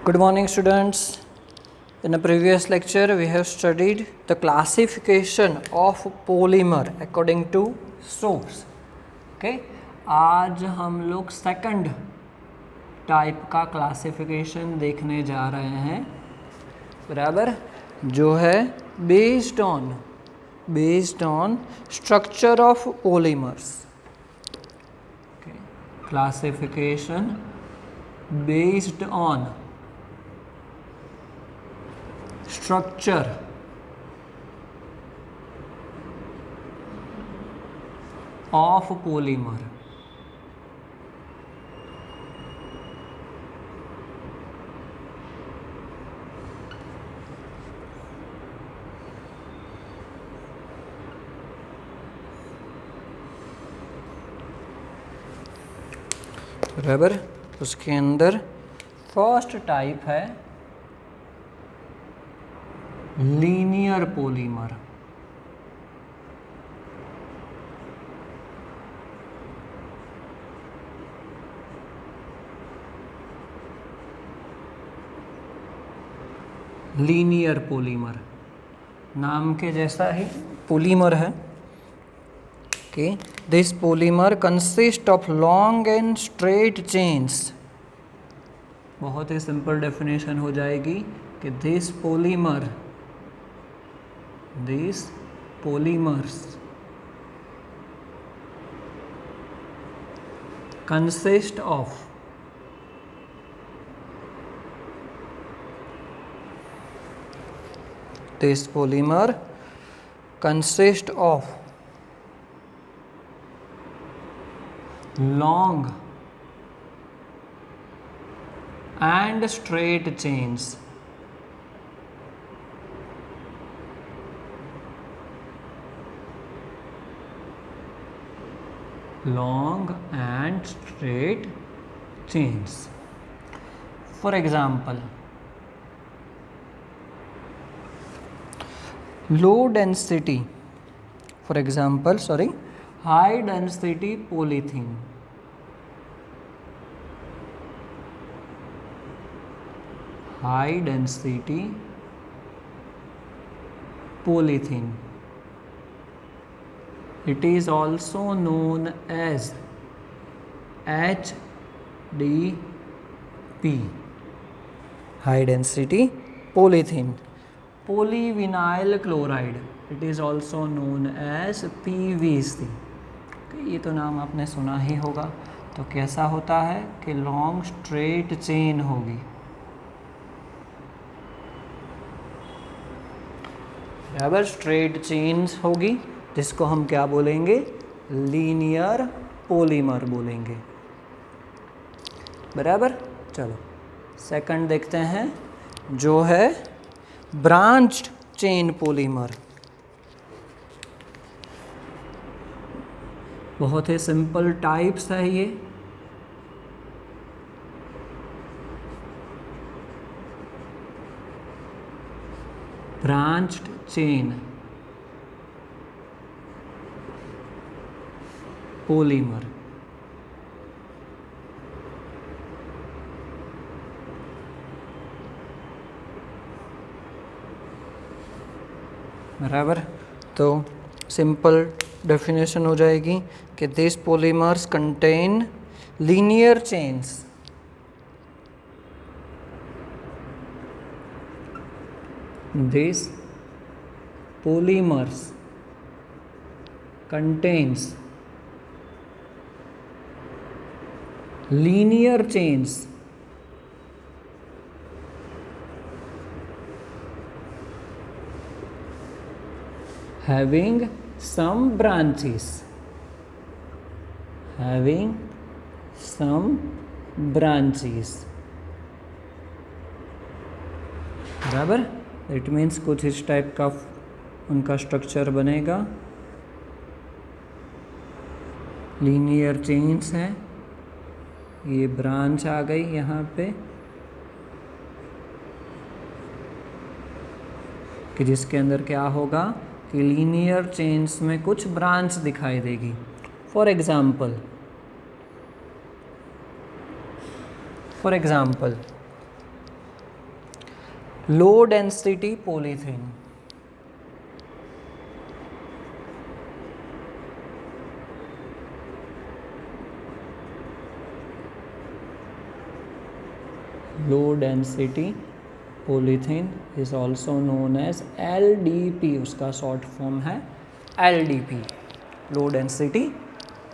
Good morning, students. In a previous lecture, we have studied the classification of polymer according to Stokes. Okay, आज हम लोग second type का classification देखने जा रहे हैं, बराबर, जो है based on structure of polymers. Classification based on structure of polymer. बराबर, उसके अंदर फर्स्ट टाइप है लीनियर पॉलीमर. लीनियर पॉलीमर नाम के जैसा ही पॉलीमर है. Okay, this polymer consists of long and straight chains. बहुत ही सिंपल डेफिनेशन हो जाएगी कि these polymers consist of long and straight chains. Long and straight chains. For example, high density polythene. High density polythene. It is also known as HDP. High density polythene. Polyvinyl chloride. It is also known as PVC. ये तो नाम आपने सुना ही होगा. तो कैसा होता है कि लॉन्ग स्ट्रेट चेन होगी. बराबर, स्ट्रेट चेन्स होगी, जिसको हम क्या बोलेंगे, लीनियर पॉलीमर बोलेंगे. बराबर. चलो सेकंड देखते हैं, जो है ब्रांच्ड चेन पॉलीमर. बहुत ही सिंपल टाइप्स है ये. Branched chain polymer. बराबर. तो सिंपल डेफिनेशन हो जाएगी कि this polymers contain linear chains. This polymers contains linear chains having some branches. बराबर. इट मीन्स कुछ इस टाइप का उनका स्ट्रक्चर बनेगा. लीनियर चेन्स हैं, ये ब्रांच आ गई यहाँ पे, कि जिसके अंदर क्या होगा कि लीनियर चेन्स में कुछ ब्रांच दिखाई देगी. For example low density polythene, low density polythene is also known as LDP, उसका शॉर्ट फॉर्म है LDP, low density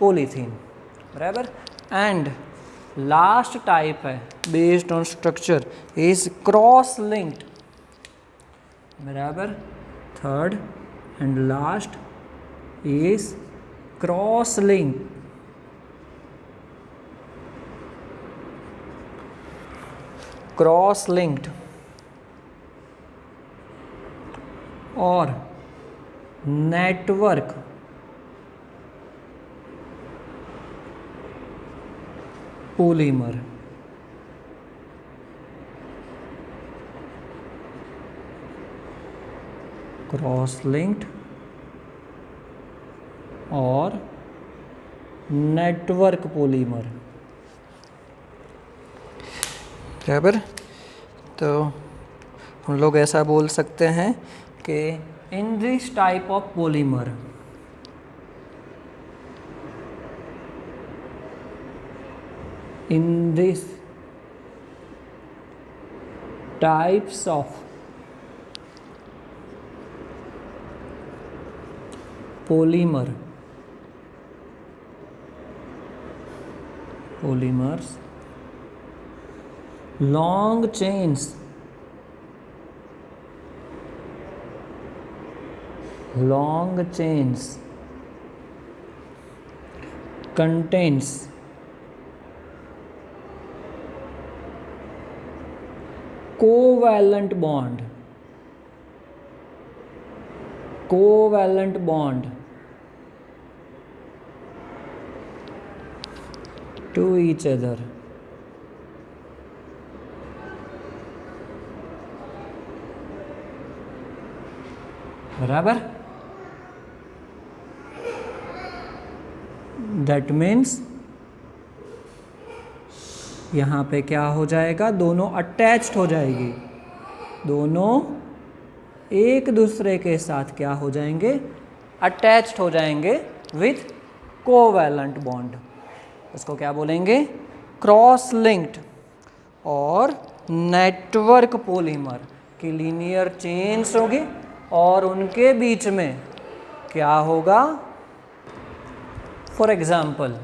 polythene, बराबर। एंड लास्ट टाइप है based on structure is cross linked, बराबर। Third and last is cross link, cross linked और network polymer, cross linked और network polymer, बराबर। तो हम लोग ऐसा बोल सकते हैं कि in this type of polymer in this types of polymers long chains contains covalent bond to each other, बराबर। दैट मीन्स यहाँ पे क्या हो जाएगा, दोनों अटैच्ड हो जाएगी, दोनों एक दूसरे के साथ क्या हो जाएंगे, अटैच्ड हो जाएंगे विथ कोवैलेंट बॉन्ड। उसको क्या बोलेंगे, क्रॉस लिंक्ड और नेटवर्क पॉलीमर की लीनियर चेन्स होगी और उनके बीच में क्या होगा, फॉर एग्जाम्पल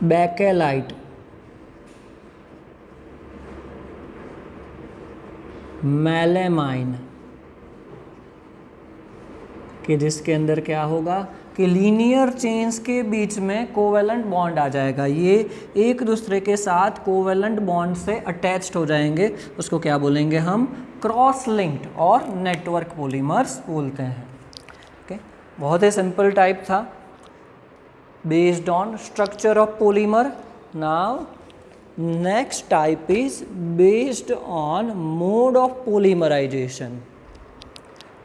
बेकेलाइट, मेलेमाइन, कि जिसके अंदर क्या होगा कि लीनियर चेन्स के बीच में कोवेलेंट बॉन्ड आ जाएगा, ये एक दूसरे के साथ कोवेलेंट बॉन्ड से अटैच्ड हो जाएंगे, उसको क्या बोलेंगे हम, क्रॉस लिंक्ड और नेटवर्क पॉलीमर्स बोलते हैं। ओके, बहुत ही सिंपल टाइप था based on structure of polymer. Now next type is based on mode of polymerization,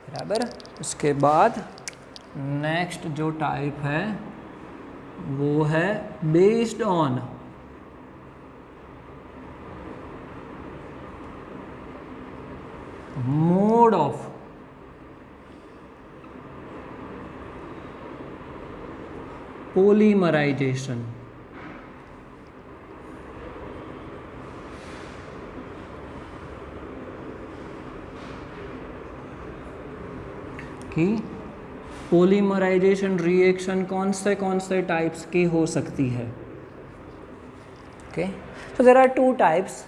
बराबर। उसके बाद नेक्स्ट जो टाइप है वो है based on mode of polymerization, कि पोलीमराइजेशन रिएक्शन कौन से टाइप्स की हो सकती है। Okay, so there are two types,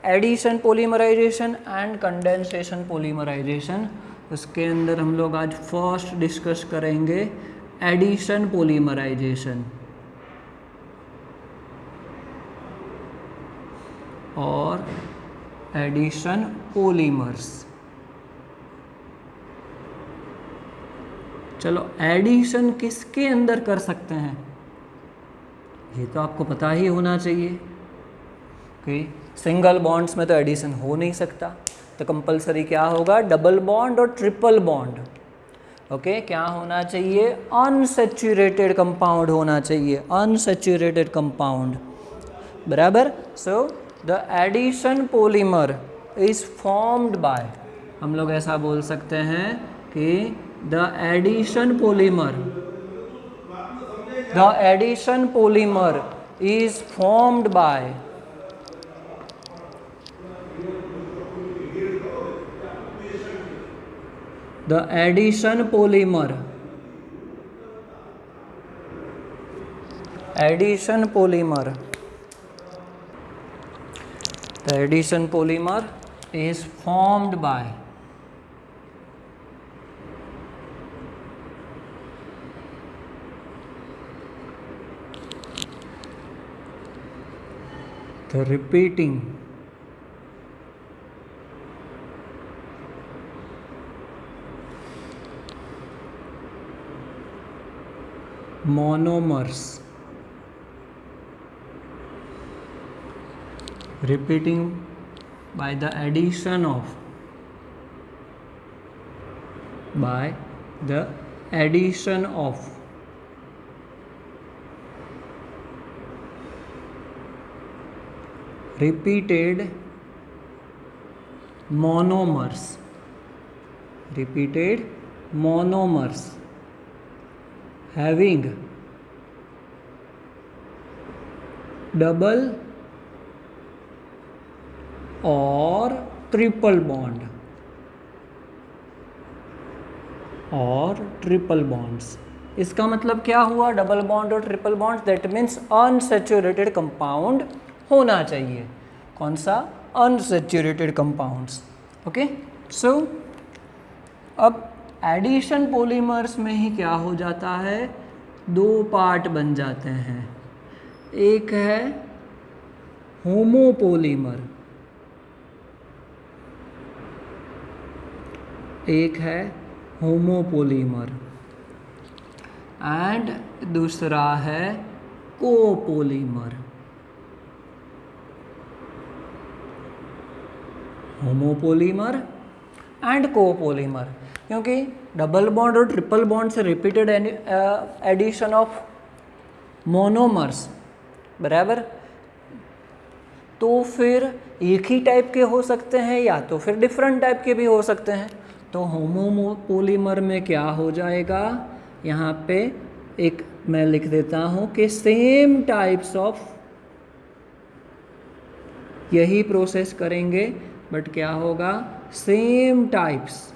addition polymerization and condensation polymerization। उसके अंदर हम लोग आज फर्स्ट डिस्कस करेंगे एडिशन पोलीमराइजेशन और एडिशन पॉलीमर्स। चलो, एडिशन किसके अंदर कर सकते हैं ये तो आपको पता ही होना चाहिए कि सिंगल बॉन्ड्स में तो एडिशन हो नहीं सकता, तो कंपलसरी क्या होगा, डबल बॉन्ड और ट्रिपल बॉन्ड। ओके, क्या होना चाहिए, अनसैचुरेटेड कंपाउंड होना चाहिए, अनसैचुरेटेड कंपाउंड। बराबर. So the addition polymer is formed by, हम लोग ऐसा बोल सकते हैं कि the addition polymer is formed by the addition polymer is formed by the repeating monomers, repeating by the addition of repeated monomers having double or triple bonds. इसका मतलब क्या हुआ? डबल बॉन्ड और triple bond, that means unsaturated compound होना चाहिए. कौन सा? Unsaturated compounds. Okay. सो अब एडिशन पॉलीमर्स में ही क्या हो जाता है? दो पार्ट बन जाते हैं. एक है होमोपोलीमर, एंड दूसरा है कोपोलीमर. होमोपोलीमर एंड कोपोलीमर, क्योंकि डबल बॉन्ड और ट्रिपल बॉन्ड से रिपीटेड एडिशन ऑफ मोनोमर्स, बराबर, तो फिर एक ही टाइप के हो सकते हैं या तो फिर डिफरेंट टाइप के भी हो सकते हैं. तो होमोपोलीमर में क्या हो जाएगा? यहाँ पे एक मैं लिख देता हूँ कि सेम टाइप्स ऑफ, यही प्रोसेस करेंगे बट क्या होगा? सेम टाइप्स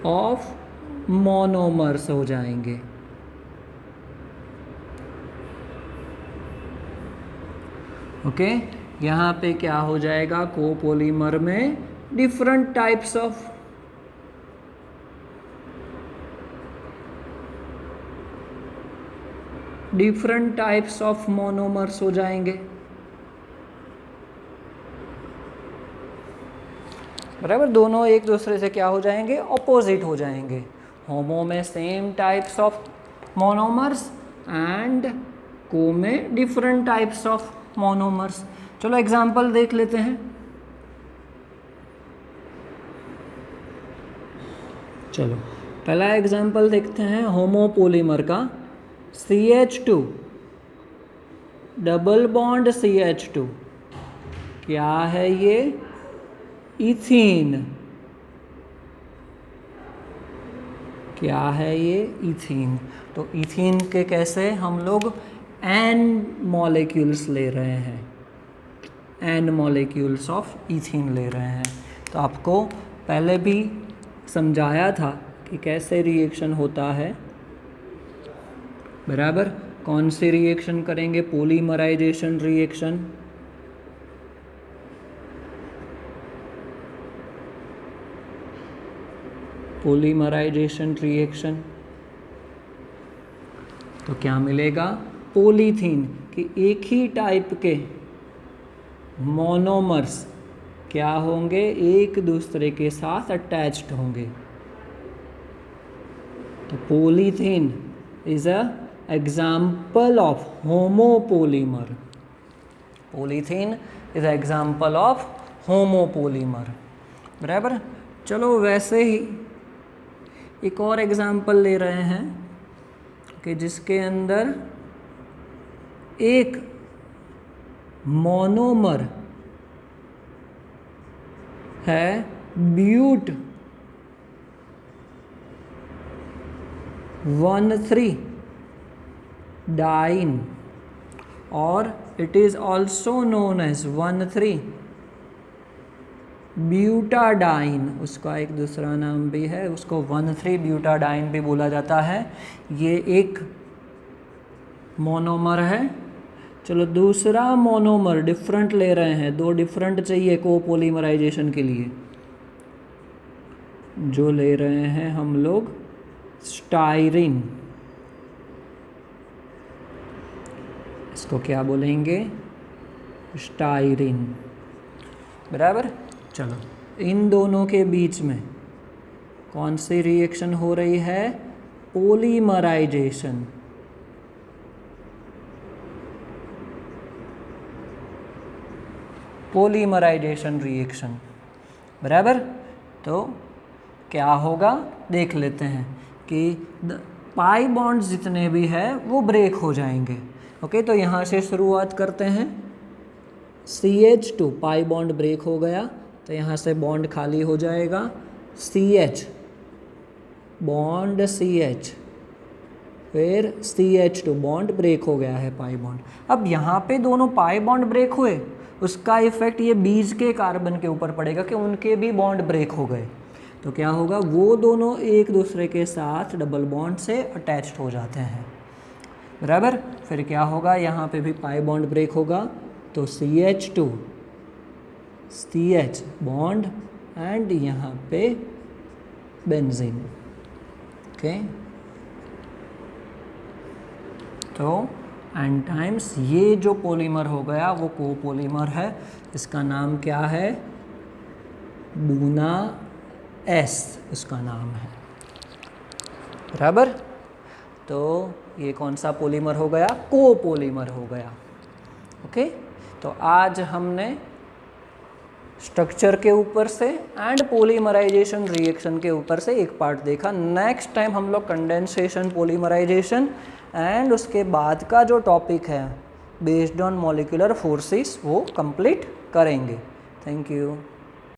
ऑफ मोनोमर्स हो जाएंगे. ओके. यहाँ पे क्या हो जाएगा? कोपोलीमर में डिफरेंट टाइप्स ऑफ मोनोमर्स हो जाएंगे, बराबर. दोनों एक दूसरे से क्या हो जाएंगे? ऑपोजिट हो जाएंगे. होमो में same types of monomers and को में डिफरेंट टाइप्स ऑफ मोनोमर्स. चलो एग्जांपल देख लेते हैं. चलो पहला एग्जांपल देखते हैं होमोपोलीमर का. CH2 डबल बॉन्ड CH2, क्या है ये? इथीन. क्या है ये? इथीन. तो इथीन के कैसे हम लोग n मॉलिक्यूल्स ले रहे हैं, n मॉलिक्यूल्स ऑफ इथीन ले रहे हैं. तो आपको पहले भी समझाया था कि कैसे रिएक्शन होता है, बराबर. कौन सी रिएक्शन करेंगे? Polymerization reaction. तो क्या मिलेगा? पॉलीथीन कि एक ही टाइप के मोनोमर्स क्या होंगे? एक दूसरे के साथ अटैच्ड होंगे. तो polythene is a example of homopolymer. बराबर. चलो वैसे ही एक और एग्जाम्पल ले रहे हैं कि जिसके अंदर एक मोनोमर है ब्यूट 1,3 डाइन और it is also known as 1,3 butadiene. उसका एक दूसरा नाम भी है, उसको 1,3 ब्यूटाडाइन भी बोला जाता है। ये एक मोनोमर है। चलो दूसरा मोनोमर डिफरेंट ले रहे हैं, 2 डिफरेंट चाहिए कोपोलीमराइजेशन के लिए। जो ले रहे हैं हम लोग स्टाइरिन, इसको क्या बोलेंगे? स्टाइरिन, बराबर। चलो इन दोनों के बीच में कौन सी रिएक्शन हो रही है? पोलीमराइजेशन। पोलीमराइजेशन रिएक्शन, बराबर। तो क्या होगा देख लेते हैं कि पाई बॉन्ड्स जितने भी हैं वो ब्रेक हो जाएंगे। ओके, तो यहाँ से शुरुआत करते हैं। CH2 पाई बॉन्ड ब्रेक हो गया, तो यहाँ से बॉन्ड खाली हो जाएगा। CH बॉन्ड CH, फिर CH2 बॉन्ड ब्रेक हो गया है पाई बॉन्ड। अब यहाँ पे दोनों पाई बॉन्ड ब्रेक हुए, उसका इफेक्ट ये बीच के कार्बन के ऊपर पड़ेगा कि उनके भी बॉन्ड ब्रेक हो गए। तो क्या होगा? वो दोनों एक दूसरे के साथ डबल बॉन्ड से अटैच्ड हो जाते हैं, बराबर। फिर क्या होगा? यहाँ पे भी पाई बॉन्ड ब्रेक होगा, तो CH2 CH बॉन्ड एंड यहाँ पे बेंजीन। ओके, तो एंड टाइम्स ये जो पॉलीमर हो गया वो कोपोलीमर है। इसका नाम क्या है? बूना S उसका नाम है, बराबर। तो ये कौन सा पॉलीमर हो गया? कोपोलीमर हो गया। ओके, तो आज हमने स्ट्रक्चर के ऊपर से एंड पॉलीमराइजेशन रिएक्शन के ऊपर से एक पार्ट देखा। नेक्स्ट टाइम हम लोग कंडेंसेशन, पॉलीमराइजेशन एंड उसके बाद का जो टॉपिक है बेस्ड ऑन मॉलिक्यूलर फोर्सेस वो कंप्लीट करेंगे। Thank you.